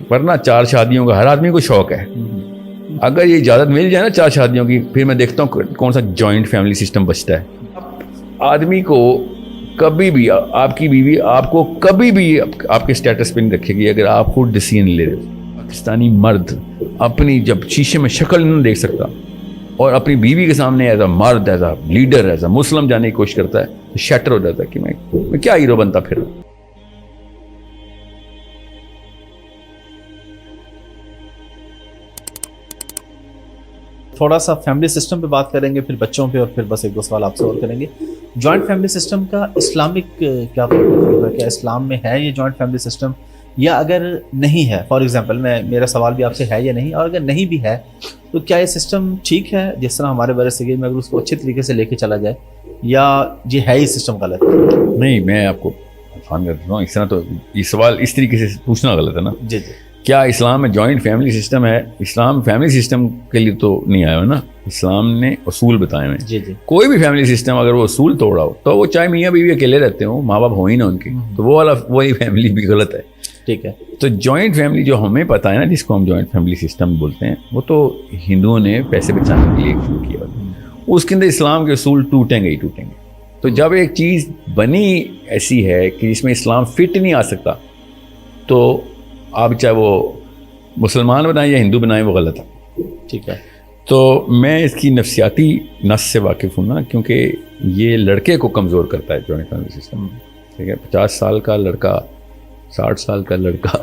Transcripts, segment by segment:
ورنہ 4 شادیوں کا ہر آدمی کو شوق ہے. اگر یہ اجازت مل جائے نا 4 شادیوں کی, پھر میں دیکھتا ہوں کون سا جوائنٹ فیملی سسٹم بچتا ہے. آدمی کو کبھی بھی, آپ کی بیوی آپ کو کبھی بھی آپ کے اسٹیٹس پہ نہیں رکھے گی اگر آپ خود ڈیسیژن لے رہے ہو. پاکستانی مرد اپنی جب شیشے میں شکل نہیں دیکھ سکتا اور اپنی بیوی کے سامنے ایز اے مرد, as a leader, as a Muslim جانے کی کوشش کرتا ہے تو شیٹر ہو جاتا ہے کہ میں کیا ہیرو بنتا پھر. تھوڑا سا فیملی سسٹم پہ بات کریں گے, پھر بچوں پہ, اور پھر بس 1-2 سوال آپ سے اور کریں گے. جوائنٹ فیملی سسٹم کا اسلامک کیا ہے, کیا اسلام میں ہے یہ جوائنٹ فیملی سسٹم, یا اگر نہیں ہے, فار ایگزامپل میرا سوال بھی آپ سے ہے یا نہیں, اور اگر نہیں بھی ہے تو کیا یہ سسٹم ٹھیک ہے جس طرح ہمارے بڑے صغیر میں اگر اس کو اچھے طریقے سے لے کے چلا جائے, یا یہ ہے ہی سسٹم غلط؟ نہیں, میں آپ کو آسان کر دیتا ہوں, اس طرح تو یہ سوال اس طریقے سے پوچھنا غلط ہے نا. جی جی. کیا اسلام میں جوائنٹ فیملی سسٹم ہے؟ اسلام فیملی سسٹم کے لیے تو نہیں آیا ہو نا, اسلام نے اصول بتائے ہیں. جی جی. کوئی بھی فیملی سسٹم اگر وہ اصول توڑا ہو تو وہ چاہے میاں بیوی اکیلے رہتے ہوں, ماں باپ ہوں ہی نا ان کے, تو وہ والا وہی فیملی بھی غلط ہے. ٹھیک ہے. تو جوائنٹ فیملی جو ہمیں پتہ ہے نا, جس کو ہم جوائنٹ فیملی سسٹم بولتے ہیں, وہ تو ہندوؤں نے پیسے بچانے کے لیے شروع کیا. اس کے اندر اسلام کے اصول ٹوٹیں گے ہی ٹوٹیں گے. تو جب ایک چیز بنی ایسی ہے کہ جس میں اسلام فٹ نہیں آ سکتا, تو آپ چاہے وہ مسلمان بنائیں یا ہندو بنائیں, وہ غلط ہے. ٹھیک ہے. تو میں اس کی نفسیاتی نس سے واقف ہوں نا, کیونکہ یہ لڑکے کو کمزور کرتا ہے جوائنٹ فیملی سسٹم. ٹھیک ہے, 50 سال کا لڑکا, 60 سال کا لڑکا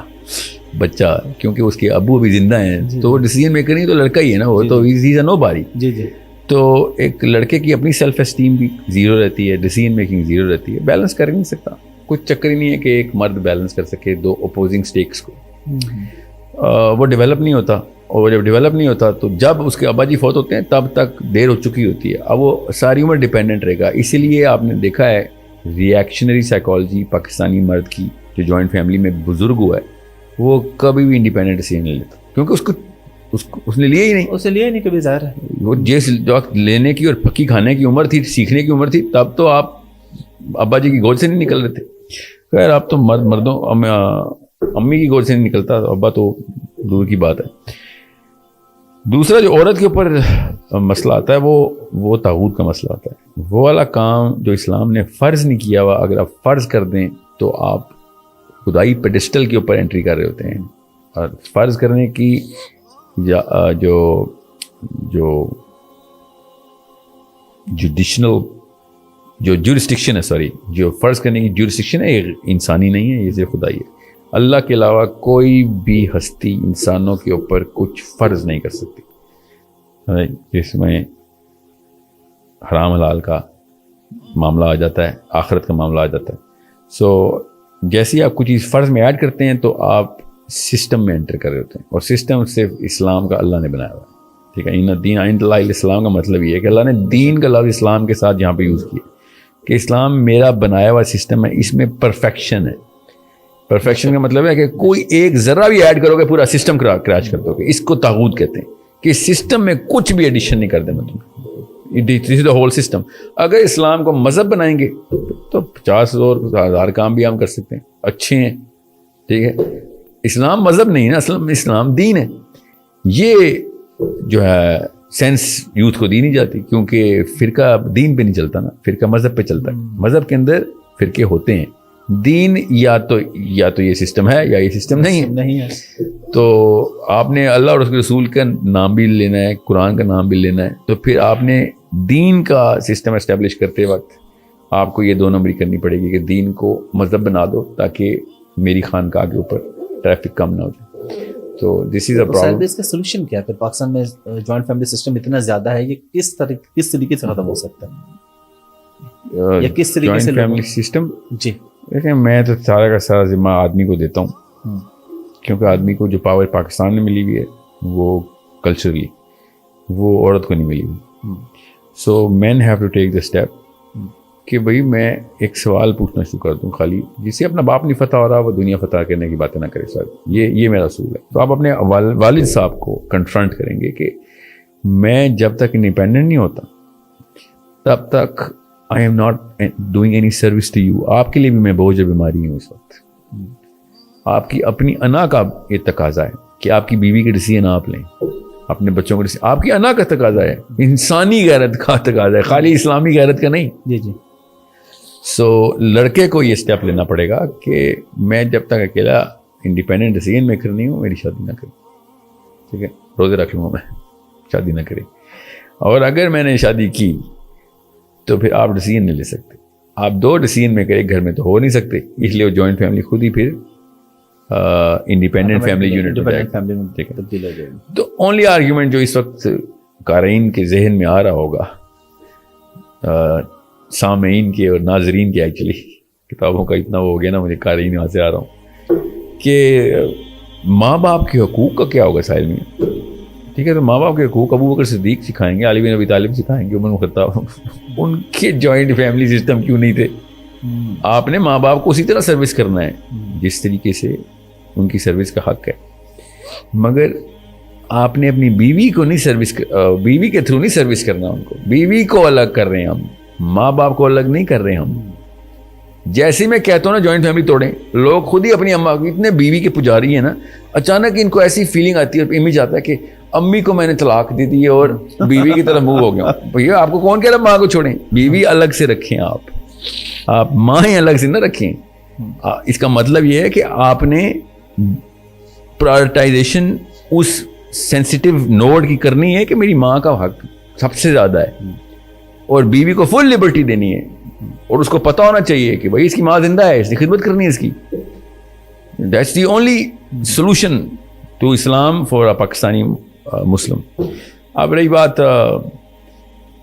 بچہ, کیونکہ اس کے ابو بھی زندہ ہیں, تو وہ ڈیسیژن میکر نہیں, تو لڑکا ہی ہے نا, وہ تو ہی از اے نو باری. جی جی. تو ایک لڑکے کی اپنی سیلف اسٹیم بھی زیرو رہتی ہے, ڈیسیژن میکنگ زیرو رہتی ہے, بیلنس کر نہیں سکتا. کچھ چکر ہی نہیں ہے کہ ایک مرد بیلنس کر سکے 2 اپوزنگ اسٹیکس کو. وہ ڈیولپ نہیں ہوتا, اور وہ جب ڈیولپ نہیں ہوتا تو جب اس کے ابا جی فوت ہوتے ہیں تب تک دیر ہو چکی ہوتی ہے. اب وہ ساری عمر ڈیپینڈنٹ رہے گا. اسی لیے آپ نے دیکھا ہے ریئیکشنری سائیکالوجی پاکستانی مرد کی جو جوائنٹ فیملی میں بزرگ ہوا ہے, وہ کبھی بھی انڈیپینڈنٹ ڈیسیژن نہیں لیتا, کیونکہ اس نے لیا ہی نہیں. اسے لیا ہی نہیں کبھی, ظاہر ہے. وہ جس وقت لینے کی اور پکی کھانے کی عمر تھی, سیکھنے کی عمر تھی, تب تو آپ ابا جی کی گود سے نہیں نکل رہے تھے. خیر, آپ تو مردوں امی کی گود سے نہیں نکلتا, ابا تو دور کی بات ہے. دوسرا جو عورت کے اوپر مسئلہ آتا ہے وہ طاغوت کا مسئلہ آتا ہے. وہ والا کام جو اسلام نے فرض نہیں کیا ہوا, اگر آپ فرض کر دیں تو آپ خدائی پیڈسٹل کے اوپر انٹری کر رہے ہوتے ہیں. اور فرض کرنے کی جو جوڈیشنل جو جورسٹکشن ہے, جو فرض کرنے کی جورسٹکشن ہے, یہ انسانی نہیں ہے, یہ صرف خدائی ہے. اللہ کے علاوہ کوئی بھی ہستی انسانوں کے اوپر کچھ فرض نہیں کر سکتی, جس میں حرام حلال کا معاملہ آ جاتا ہے, آخرت کا معاملہ آ جاتا ہے. سو جیسے آپ کچھ چیز فرض میں ایڈ کرتے ہیں تو آپ سسٹم میں انٹر کر رہے ہوتے ہیں, اور سسٹم صرف اسلام کا اللہ نے بنایا ہوا ہے. ٹھیک ہے, ان دین عند اللہ اسلام کا مطلب یہ ہے کہ اللہ نے دین کا لفظ اسلام کے ساتھ یہاں پہ یوز کیا کہ اسلام میرا بنایا ہوا سسٹم ہے, اس میں پرفیکشن ہے. پرفیکشن کا مطلب ہے کہ کوئی ایک ذرہ بھی ایڈ کرو گے پورا سسٹم کریش کر دو گے. اس کو طاغوت کہتے ہیں کہ سسٹم میں کچھ بھی ایڈیشن نہیں کر دیں میں تمہیں, دس از دا ہول سسٹم. اگر اسلام کو مذہب بنائیں گے تو 50 اور 1000 کام بھی ہم کر سکتے ہیں, اچھے ہیں. ٹھیک ہے, اسلام مذہب نہیں ہے نا, اصل اسلام دین ہے. یہ جو ہے سینس یوتھ کو دی نہیں جاتی, کیونکہ فرقہ دین پہ نہیں چلتا نا, فرقہ مذہب پہ چلتا ہے. مذہب کے اندر فرقے ہوتے ہیں, دین یا تو یہ سسٹم ہے یا یہ سسٹم نہیں ہے. تو آپ نے اللہ اور اس کے رسول کا نام بھی لینا ہے, قرآن کا نام بھی لینا ہے, تو پھر آپ نے دین کا سسٹم اسٹیبلش کرتے وقت آپ کو یہ 2 نمبری کرنی پڑے گی کہ دین کو مذہب بنا دو تاکہ میری خانقاہ کے اوپر ٹریفک کم نہ ہو جائے. تو دس از اے پرابلم. اس کا سولوشن کیا ہے پھر؟ پاکستان میں جوائنٹ فیملی سسٹم اتنا زیادہ ہے, یہ کس طریقے سے ختم ہو سکتا ہے, یا کس طریقے سے فیملی سسٹم؟ جی دیکھیں, میں تو سارا کا سارا ذمہ آدمی کو دیتا ہوں, کیونکہ آدمی کو جو پاور پاکستان میں ملی ہوئی ہے وہ کلچرلی وہ عورت کو نہیں ملی ہوئی. So man have to take the step کہ بھائی میں ایک سوال پوچھنا شروع کر دوں خالی, جسے اپنا باپ نہیں فتح ہو رہا وہ دنیا فتح کرنے کی باتیں نہ کرے سر. یہ میرا اصول ہے. تو آپ اپنے والد صاحب کو کنفرنٹ کریں گے کہ میں جب تک انڈیپینڈنٹ نہیں ہوتا تب تک I am not doing any service to you. آپ کے لیے بھی میں بوجھ بیماری ہوں اس وقت. آپ کی اپنی انا کا یہ تقاضا ہے کہ آپ کی بیوی کے ڈیسیجن آپ لیں, اپنے بچوں کے ڈیسیجن, آپ کی انا کا تقاضا ہے, انسانی غیرت کا تقاضا ہے, خالی اسلامی غیرت کا نہیں. جی جی. سو لڑکے کو یہ اسٹیپ لینا پڑے گا کہ میں جب تک اکیلا انڈیپینڈنٹ ڈیسیجن میکر نہیں ہوں, میری شادی نہ کریں. ٹھیک ہے, روزے رکھ لوں میں, شادی نہ کریں. اور اگر میں نے شادی کی تو پھر آپ ڈیسیجن نہیں لے سکتے. آپ 2 ڈیسیجن میکر ایک گھر میں تو ہو نہیں سکتے, اس لیے وہ جوائنٹ فیملی خود ہی پھر انڈیپینڈنٹ فیملی یونٹ ہو جائے گا. تو اونلی آرگیومنٹ جو اس وقت قارئین کے ذہن میں آ رہا ہوگا, سامعین کے اور ناظرین کے, ایکچولی کتابوں کا اتنا وہ ہو گیا نا, مجھے قارئین یہاں سے آ رہا ہوں, کہ ماں باپ کے حقوق کا کیا ہوگا ساحل میں. ٹھیک ہے, تو ماں باپ کے حقوق ابو بکر صدیق سکھائیں گے, علی بن ابی طالب سکھائیں گے, عمر بن خطاب. ان کے جوائنٹ فیملی سسٹم کیوں نہیں تھے؟ آپ نے ماں باپ کو اسی طرح سروس کرنا ہے جس طریقے سے ان کی سروس کا حق ہے, مگر آپ نے اپنی بیوی کو نہیں سروس, بیوی کے تھرو نہیں سروس کرنا ان کو. بیوی کو الگ کر رہے ہیں ہم, ماں باپ کو الگ نہیں کر رہے ہم. جیسے میں کہتا ہوں نا جوائنٹ فیملی توڑیں, لوگ خود ہی اپنی اماں, اتنے بیوی کے پجاری ہیں نا, اچانک ان کو ایسی فیلنگ آتی ہے, امیج آتا ہے کہ امی کو میں نے طلاق دے دی اور بیوی کی طرف موو ہو گیا. بھیا آپ کو کون کہہ رہا ماں کو چھوڑیں, بیوی الگ سے رکھیں, آپ ماں الگ سے نہ رکھیں. اس کا مطلب یہ ہے کہ آپ نے پرائرٹائزیشن اس سینسیٹیو نوڈ کی کرنی ہے کہ میری ماں کا حق سب سے زیادہ ہے, اور بیوی کو فل لبرٹی دینی ہے, اور اس کو پتا ہونا چاہیے کہ بھائی اس کی ماں زندہ ہے, اس کی خدمت کرنی ہے اس کی. That's the only solution to Islam for a Pakistani Muslim. اب رہی بات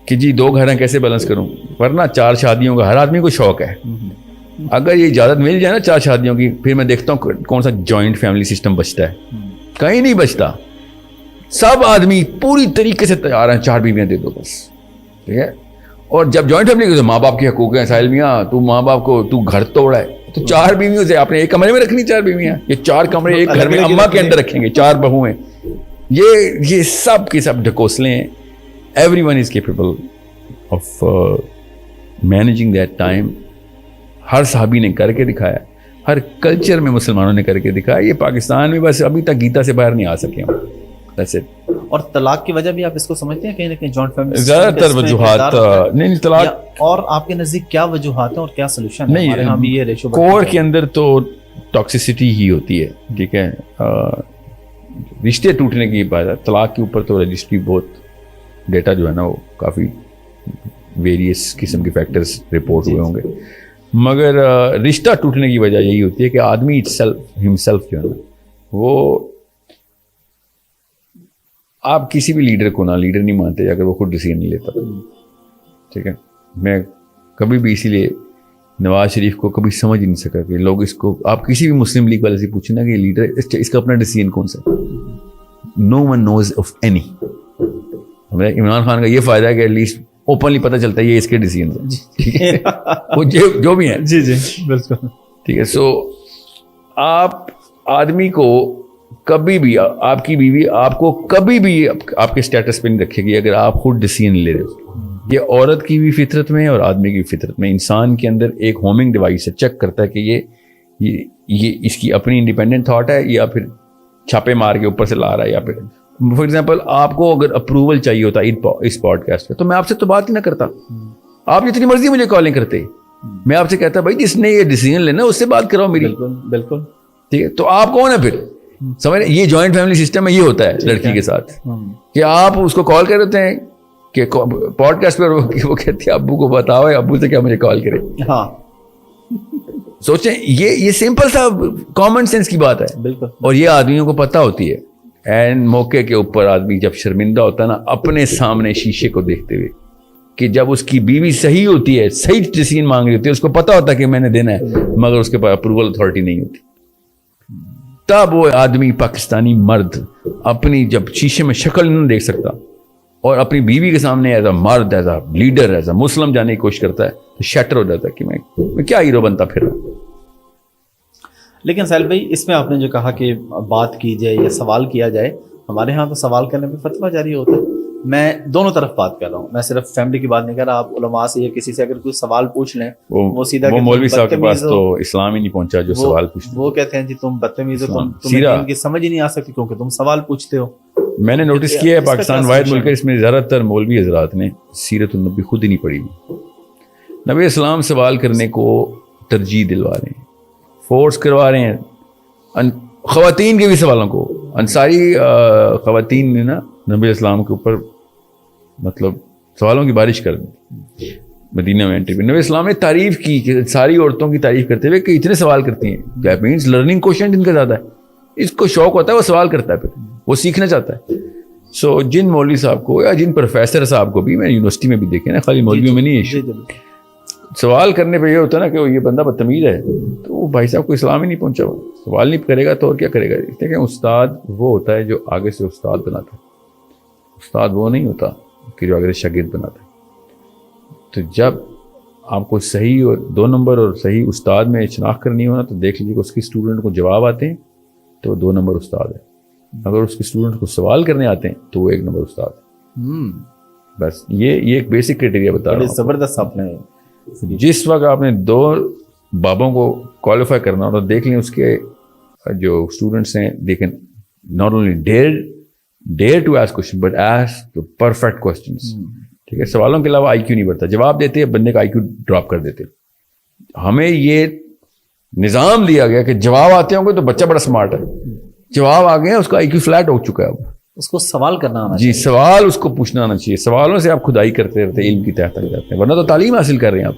کہ جی 2 گھر ہیں کیسے بیلنس کروں, ورنہ 4 شادیوں کا ہر آدمی کو شوق ہے. اگر یہ اجازت مل جائے نا 4 شادیوں کی, پھر میں دیکھتا ہوں کون سا جوائنٹ فیملی سسٹم بچتا ہے. کہیں نہیں بچتا. سب آدمی پوری طریقے سے تیار ہیں 4 بیویاں دے دو بس. ٹھیک ہے, اور جب جوائنٹ فیملی کے ماں باپ کے حقوق ہیں, ساحل میاں تو ماں باپ کو تو گھر توڑا ہے, تو 4 بیویوں سے آپ نے ایک کمرے میں رکھنی 4 بیویاں, یہ 4 کمرے ایک گھر میں اماں کے اندر رکھیں گے, 4 بہو ہیں. یہ سب کے سب ڈھکوسلے ہیں. Everyone is capable of managing that time. ہر صحابی نے کر کے دکھایا, ہر کلچر میں مسلمانوں نے کر کے دکھایا. یہ پاکستان میں بس ابھی تک گیتا سے باہر نہیں آ سکے ہم. That's it. اور طلاق کی وجہ بھی آپ اس کو سمجھتے ہیں کہیں نہ کہیں جوائنٹ فیملی زیادہ تر وجوہات نہیں طلاق, اور آپ کے نزدیک کیا وجوہات ہیں اور کیا سولوشن ہے؟ ہمارے یہاں بھی یہ ریشو کور کے اندر تو ٹاکسیسٹی ہی ہوتی ہے. ٹھیک ہے, رشتے ٹوٹنے کی بات ہے. طلاق کے اوپر تو رجسٹری بہت ڈیٹا جو ہے نا وہ کافی ویریس قسم کے فیکٹرز رپورٹ ہوئے ہوں گے, مگر رشتہ ٹوٹنے کی وجہ یہی ہوتی ہے کہ آدمی ہمسیلف جو ہے نا وہ, آپ کسی بھی لیڈر کو نا لیڈر نہیں مانتے اگر وہ خود ڈیسیژن نہیں لیتا. ٹھیک ہے, میں کبھی بھی اسی لیے نواز شریف کو کبھی سمجھ نہیں سکا کہ لوگ اس کو, آپ کسی بھی مسلم لیگ والے سے پوچھیں نا کہ لیڈر اس کا اپنا ڈیسیژن کون سا, no one knows of any. Imran Khan کا یہ فائدہ ہے کہ ایٹ لیسٹ اوپنلی پتہ چلتا ہے یہ اس کے ڈیسیژن ہیں. ٹھیک ہے, وہ جو بھی ہیں. جی جی بالکل ٹھیک ہے. سو آپ آدمی کو کبھی بھی, آپ کی بیوی آپ کو کبھی بھی آپ کے اسٹیٹس پہ نہیں رکھے گی اگر آپ خود ڈیسیژن لے رہے ہو. یہ عورت کی بھی فطرت میں اور آدمی کی فطرت میں, انسان کے اندر ایک ہومنگ ڈیوائس ہے, چیک کرتا ہے کہ یہ اس کی اپنی انڈیپینڈنٹ تھاٹ ہے یا پھر چھاپے مار کے اوپر سے لا رہا ہے. یا پھر فار ایگزامپل آپ کو اگر اپروول چاہیے ہوتا اس پوڈ کاسٹ پہ تو میں آپ سے تو بات ہی نہ کرتا. آپ جتنی مرضی مجھے کالیں کرتے, میں آپ سے کہتا بھائی جس نے یہ ڈیسیژن لینا اس سے بات کراؤ میری. بالکل ٹھیک ہے. تو آپ کون ہے پھر, سمجھ, یہ جوائنٹ فیملی سسٹم میں یہ ہوتا ہے لڑکی کے ساتھ کہ آپ اس کو کال کر دیتے ہیں کہ پوڈ کاسٹ پہ, وہ کہتی ہے ابو کو بتاؤ, ابو سے کیا مجھے کال کرے. ہاں سوچیں, یہ سمپل سا کامن سینس کی بات ہے. بالکل. اور یہ آدمیوں کو پتہ ہوتی ہے. اینڈ موقع کے اوپر آدمی جب شرمندہ ہوتا ہے نا اپنے سامنے شیشے کو دیکھتے ہوئے کہ جب اس کی بیوی صحیح ہوتی ہے, صحیح ڈیسیژن مانگ رہی ہوتی ہے, اس کو پتہ ہوتا ہے کہ میں نے دینا ہے مگر اس کے پاس اپروول اتھارٹی نہیں ہوتی, تب وہ آدمی پاکستانی مرد اپنی جب شیشے میں شکل نہیں دیکھ سکتا اور اپنی بیوی کے سامنے ایز اے مرد, as a leader, as a Muslim جانے کی کوشش کرتا ہے تو شیٹر ہو جاتا ہے کہ میں کیا ہیرو بنتا پھر. لیکن ساحل بھائی اس میں آپ نے جو کہا کہ بات کی جائے یا سوال کیا جائے, ہمارے ہاں تو سوال کرنے پہ فتویٰ جاری ہوتا ہے میں دونوں طرف بات کر رہا ہوں, میں صرف فیملی کی بات نہیں کر رہا. آپ علماء سے یا کسی سے اگر کوئی سوال پوچھ لیں وہ سیدھا وہ مولوی صاحب کے پاس تو اسلام ہی نہیں پہنچا جو سوال پوچھتے. وہ کہتے ہیں جی تم بدتمیز ہو, تمہیں دین کی سمجھ ہی نہیں آ سکتی کیونکہ تم سوال پوچھتے ہو. میں نے نوٹس کیا ہے پاکستان واحد ملک ہے اس میں زیادہ تر مولوی حضرات نے سیرت النبی خود ہی نہیں پڑھی ہوئی. نبی اسلام سوال کرنے کو ترجیح دلوا رہے ہیں, فورس کروا رہے ہیں خواتین کے بھی سوالوں کو. انصاری خواتین نے نا نبی اسلام کے اوپر مطلب سوالوں کی بارش کر دی مدینہ میں انٹری پہ. نبی اسلام نے تعریف کی کہ ساری عورتوں کی تعریف کرتے ہوئے کہ اتنے سوال کرتی ہیں, that means learning question in کا زیادہ ہے. اس کو شوق ہوتا ہے, وہ سوال کرتا ہے, پھر وہ سیکھنا چاہتا ہے. سو جن مولوی صاحب کو یا جن پروفیسر صاحب کو بھی میں یونیورسٹی میں بھی دیکھے نا, خالی مولویوں میں نہیں ہے, سوال کرنے پہ یہ ہوتا ہے نا کہ یہ بندہ بدتمیز ہے تو وہ بھائی صاحب کو اسلام ہی نہیں پہنچا, ہوا سوال نہیں کرے گا تو اور کیا کرے گا. اس لیے کہ استاد وہ ہوتا ہے جو آگے سے استاد بناتا ہے, استاد وہ نہیں ہوتا کہ جو آگے سے شاگرد بناتا ہے. تو جب آپ کو صحیح اور 2 نمبر اور صحیح استاد میں شناخت کرنی ہونا تو دیکھ لیجیے کہ اس کی اسٹوڈنٹ کو جواب آتے ہیں تو 2 نمبر استاد ہے, اگر اس کے اسٹوڈنٹ کو سوال کرنے آتے ہیں تو وہ 1 نمبر استاد ہے. بس یہ ایک بیسک کرائٹیریا بتا رہا ہوں. زبردست آپ نے جس وقت آپ نے 2 بابوں کو کوالیفائی کرنا اور دیکھ لیں اس کے جو اسٹوڈنٹس ہیں they can not only dare to ask question but ask perfect questions. ٹھیک ہے, سوالوں کے علاوہ آئی کیو نہیں بڑھتا, جواب دیتے ہیں بندے کا آئی کیو ڈراپ کر دیتے. ہمیں یہ نظام دیا گیا کہ جواب آتے ہوں گے تو بچہ بڑا اسمارٹ ہے, جواب آ گئے اس کا آئی کیو فلیٹ ہو چکا ہے. اب اس کو سوال کرنا آنا جی, سوال اس کو پوچھنا آنا چاہیے. سوالوں سے آپ کھدائی کرتے رہتے ہیں, علم کی تہ تک جاتے ہیں. ورنہ تو تعلیم حاصل کر رہے ہیں آپ,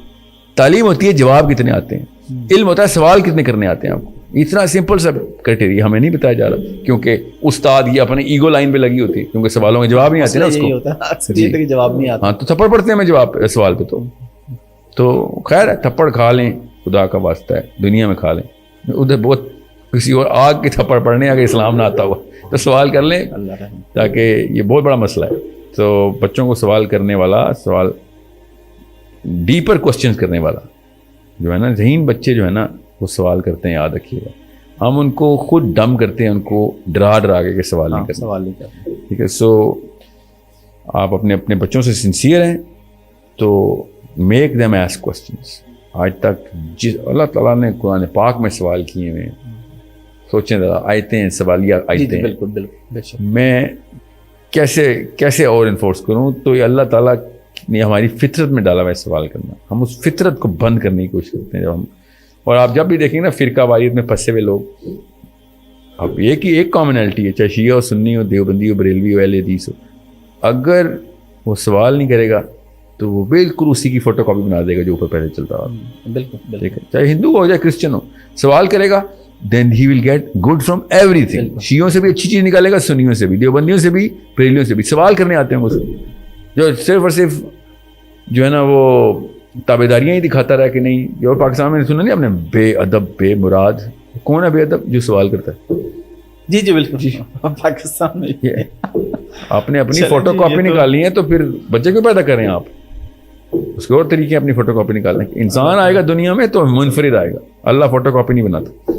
تعلیم ہوتی ہے جواب کتنے آتے ہیں, علم ہوتا ہے سوال کتنے کرنے آتے ہیں آپ کو. اتنا سمپل سا کرائٹیریا ہمیں نہیں بتایا جا رہا کیونکہ استاد یہ اپنے ایگو لائن پہ لگی ہوتی ہے کیونکہ سوالوں کے جواب نہیں آتے نا اس کو. جواب نہیں آتا. ہاں تو تھپڑ پڑتے ہیں میں جواب سوال پہ. تو خیر ہے, تھپڑ کھا لیں, خدا کا واسطہ ہے, دنیا میں کھا لیں. ادھر بہت کسی اور آگ کے تھپڑ پڑنے اگر اسلام نہ آتا ہوا تو سوال کر لیں, تاکہ یہ بہت بڑا مسئلہ ہے. تو بچوں کو سوال کرنے والا, سوال ڈیپر کوسچنز کرنے والا جو ہے نا, ذہین بچے جو ہے نا وہ سوال کرتے ہیں, یاد رکھیے گا. ہم ان کو خود ڈم کرتے ہیں, ان کو ڈرا کے سوال نہیں کرتے. ٹھیک ہے, سو آپ اپنے بچوں سے سنسیئر ہیں تو میک دیم آسک کوسچنس. آج تک جس اللہ تعالیٰ نے قرآن پاک میں سوال کیے ہوئے, سوچیں ذرا, آیتیں ہیں, سوالیہ آیتیں. بالکل میں کیسے اور انفورس کروں, تو یہ اللہ تعالیٰ نے ہماری فطرت میں ڈالا ہوا ہے سوال کرنا. ہم اس فطرت کو بند کرنے کی کوشش کرتے ہیں جب ہم. اور آپ جب بھی دیکھیں نا فرقہ واریت میں پھنسے ہوئے لوگ, اب ایک کامنالٹی ہے, چاہے شیعہ ہو, سنی ہو, دیوبندی ہو, بریلوی ہو, اہل حدیث ہو, اگر وہ سوال نہیں کرے گا تو وہ بالکل اسی کی فوٹو کاپی بنا دے گا جو اوپر پہلے چلتا ہو. بالکل ٹھیک ہے, چاہے ہندو ہو چاہے کرسچن ہو, سوال کرے گا then he will get good from everything. شیعوں سے بھی اچھی چیز نکالے گا, سنیوں سے بھی, دیوبندیوں سے بھی, بریلیوں سے بھی. سوال کرنے آتے ہیں وہ جو صرف اور صرف جو ہے نا وہ تابے داریاں ہی دکھاتا رہا کہ نہیں. اور پاکستان میں سنا نہیں آپ نے, بے ادب بے مراد. کون ہے بے ادب؟ جو سوال کرتا ہے. جی بالکل. پاکستان میں آپ نے اپنی فوٹو کاپی نکالنی ہے تو پھر بچے کیوں پیدا کریں آپ؟ اس کے اور طریقے اپنی فوٹو کاپی نکالنے. انسان آئے گا دنیا میں تو منفرد آئے گا, اللہ فوٹو کاپی نہیں بناتا.